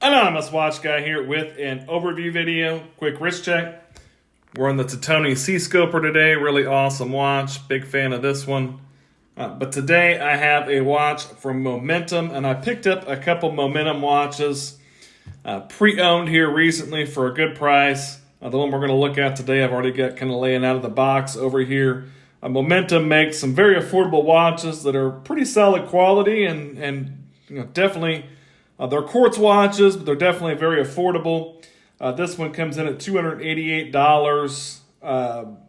Anonymous Watch Guy here with an overview video, quick wrist check. We're on the Titoni Sea Scoper today, really awesome watch, big fan of this one. But today I have a watch from Momentum, and I picked up a couple Momentum watches pre-owned here recently for a good price. The one we're going to look at today I've already got kind of laying out of the box over here. Momentum makes some very affordable watches that are pretty solid quality and definitely they're quartz watches, but they're definitely very affordable. This one comes in at $288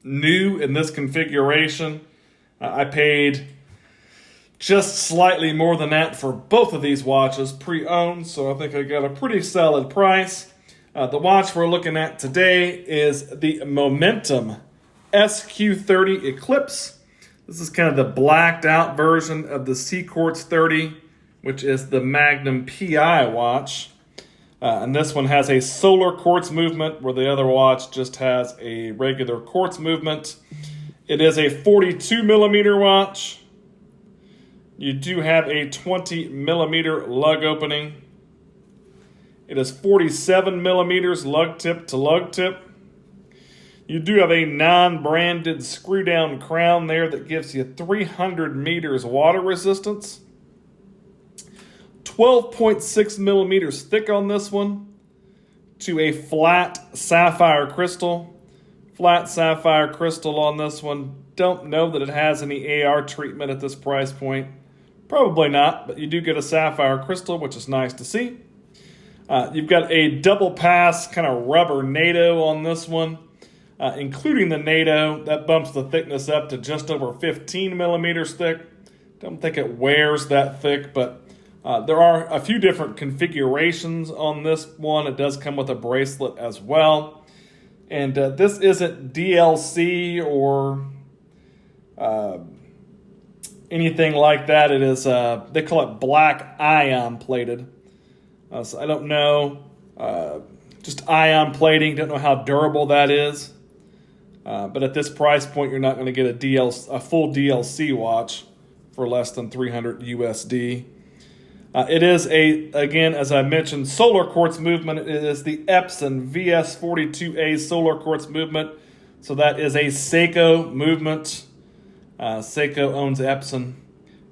new in this configuration. I paid just slightly more than that for both of these watches pre-owned, so I think I got a pretty solid price. The watch we're looking at today is the Momentum SQ30 Eclipse. This is kind of the blacked out version of the Sea Quartz 30, which is the Magnum PI watch. And this one has a solar quartz movement, where the other watch just has a regular quartz movement. It is a 42 millimeter watch. You do have a 20 millimeter lug opening. It is 47 millimeters lug tip to lug tip. You do have a non-branded screw down crown there that gives you 300 meters water resistance. 12.6 millimeters thick on this one, to a flat sapphire crystal. Flat sapphire crystal on this one. Don't know that it has any AR treatment at this price point. Probably not, but you do get a sapphire crystal, which is nice to see. You've got a double pass kind of rubber NATO on this one, including the NATO. That bumps the thickness up to just over 15 millimeters thick. Don't think it wears that thick, but there are a few different configurations on this one. It does come with a bracelet as well. And this isn't DLC or anything like that. It is, they call it black ion plated. So I don't know, just ion plating, don't know how durable that is. But at this price point, you're not going to get a full DLC watch for less than $300 USD. It is again, as I mentioned, solar quartz movement. It is the Epson VS42A solar quartz movement. So that is a Seiko movement. Seiko owns Epson.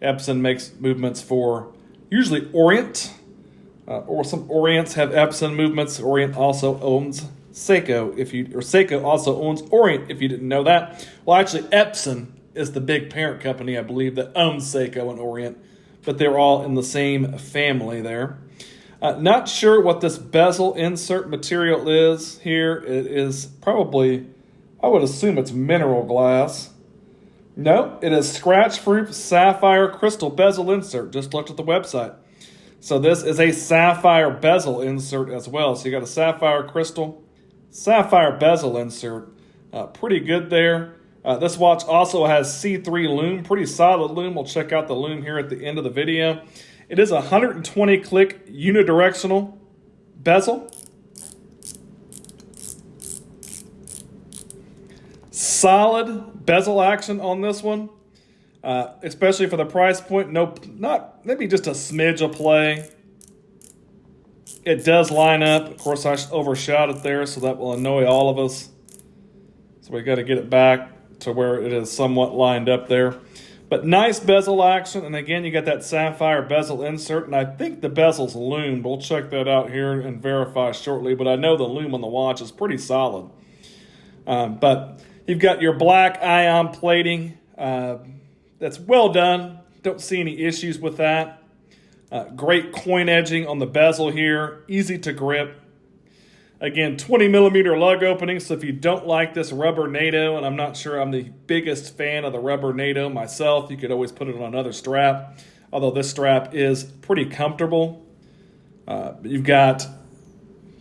Epson makes movements for usually Orient, or some Orients have Epson movements. Orient also owns Seiko, Seiko also owns Orient, if you didn't know that. Well, actually, Epson is the big parent company, I believe, that owns Seiko and Orient, but they're all in the same family there. Not sure what this bezel insert material is here. It is probably, I would assume it's mineral glass. No, it is scratch-proof sapphire crystal bezel insert. Just looked at the website. So this is a sapphire bezel insert as well. So you got a sapphire crystal, sapphire bezel insert. Pretty good there. This watch also has C3 Lume, pretty solid Lume. We'll check out the Lume here at the end of the video. It is a 120 click unidirectional bezel. Solid bezel action on this one, especially for the price point. Not maybe just a smidge of play. It does line up. Of course, I overshot it there, so that will annoy all of us. So we got to get it back to where it is somewhat lined up there. But nice bezel action, and again, you got that sapphire bezel insert, and I think the bezel's lumed. We'll check that out here and verify shortly, but I know the lume on the watch is pretty solid. But you've got your black ion plating. That's well done. Don't see any issues with that. Great coin edging on the bezel here. Easy to grip. Again, 20 millimeter lug opening, so if you don't like this rubber NATO, and I'm not sure I'm the biggest fan of the rubber NATO myself, you could always put it on another strap, although this strap is pretty comfortable. You've got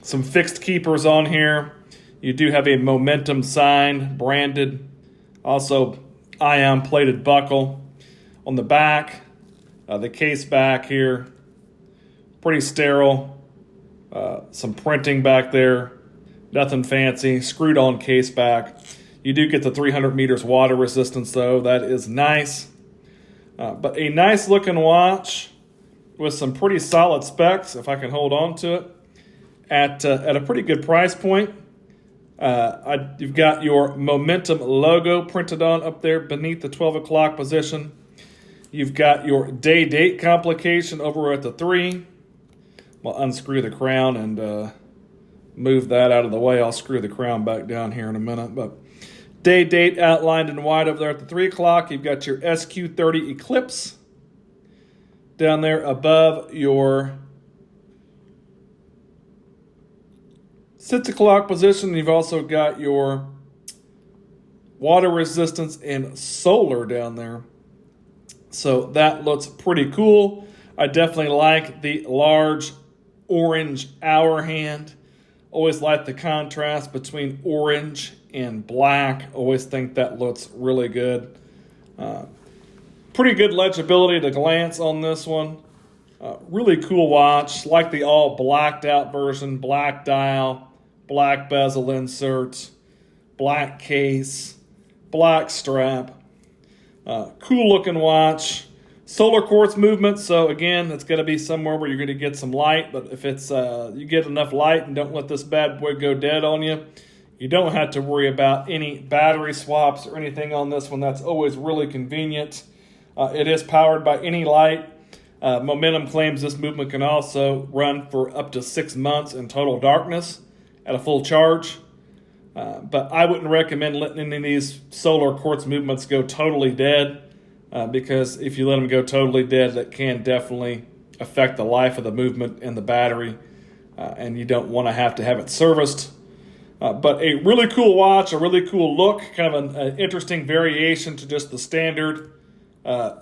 some fixed keepers on here. You do have a Momentum sign, branded, also ion plated buckle. On the back, the case back here, pretty sterile. Some printing back there, nothing fancy, screwed on case back. You do get the 300 meters water resistance though, that is nice. But a nice looking watch with some pretty solid specs, if I can hold on to it, at a pretty good price point. You've got your Momentum logo printed on up there beneath the 12 o'clock position. You've got your day date complication over at the 3. We'll unscrew the crown and move that out of the way. I'll screw the crown back down here in a minute. But day date outlined in white over there at the 3 o'clock. You've got your SQ30 Eclipse down there above your 6 o'clock position. You've also got your water resistance and solar down there. So that looks pretty cool. I definitely like the large orange hour hand. Always like the contrast between orange and black. Always think that looks really good. Pretty good legibility at a glance on this one. Really cool watch. Like the all blacked out version. Black dial, black bezel inserts, black case, black strap. Cool looking watch. Solar quartz movement, so again, it's going to be somewhere where you're going to get some light, but if it's you get enough light and don't let this bad boy go dead on you, you don't have to worry about any battery swaps or anything on this one. That's always really convenient. It is powered by any light. Momentum claims this movement can also run for up to 6 months in total darkness at a full charge. But I wouldn't recommend letting any of these solar quartz movements go totally dead, because if you let them go totally dead, that can definitely affect the life of the movement and the battery, and you don't want to have it serviced. But a really cool watch, a really cool look, kind of an interesting variation to just the standard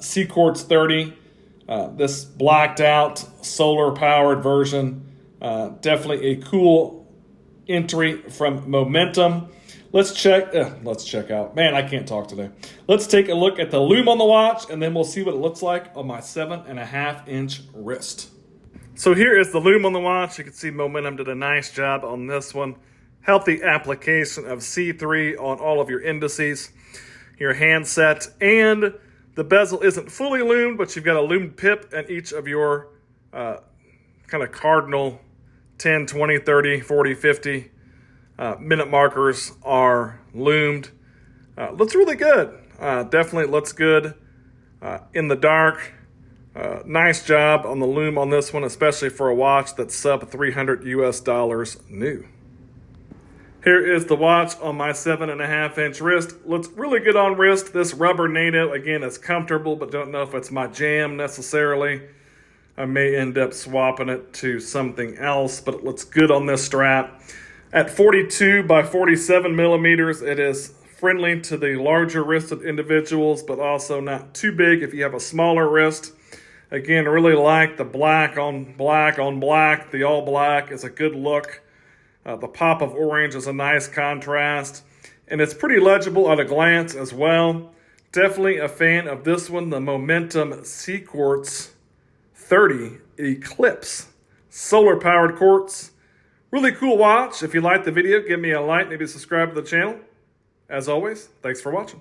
Sea Quartz 30. This blacked out solar powered version, definitely a cool entry from Momentum. Let's check out. Man, I can't talk today. Let's take a look at the Lume on the watch, and then we'll see what it looks like on my 7.5-inch wrist. So here is the Lume on the watch. You can see Momentum did a nice job on this one. Healthy application of C3 on all of your indices, your handset, and the bezel isn't fully lumed, but you've got a lumed pip and each of your kind of cardinal 10, 20, 30, 40, 50 minute markers are lumed. Looks really good. Definitely looks good in the dark. Nice job on the Lume on this one, especially for a watch that's sub $300 US new. Here is the watch on my 7.5-inch wrist. Looks really good on wrist. This rubber NATO, again, is comfortable, but don't know if it's my jam necessarily. I may end up swapping it to something else, but it looks good on this strap. At 42 by 47 millimeters, it is friendly to the larger wristed individuals, but also not too big if you have a smaller wrist. Again, really like the black on black on black. The all black is a good look. The pop of orange is a nice contrast, and it's pretty legible at a glance as well. Definitely a fan of this one, the Momentum Sea Quartz 30 Eclipse. Solar powered quartz. Really cool watch. If you liked the video, give me a like, maybe subscribe to the channel. As always, thanks for watching.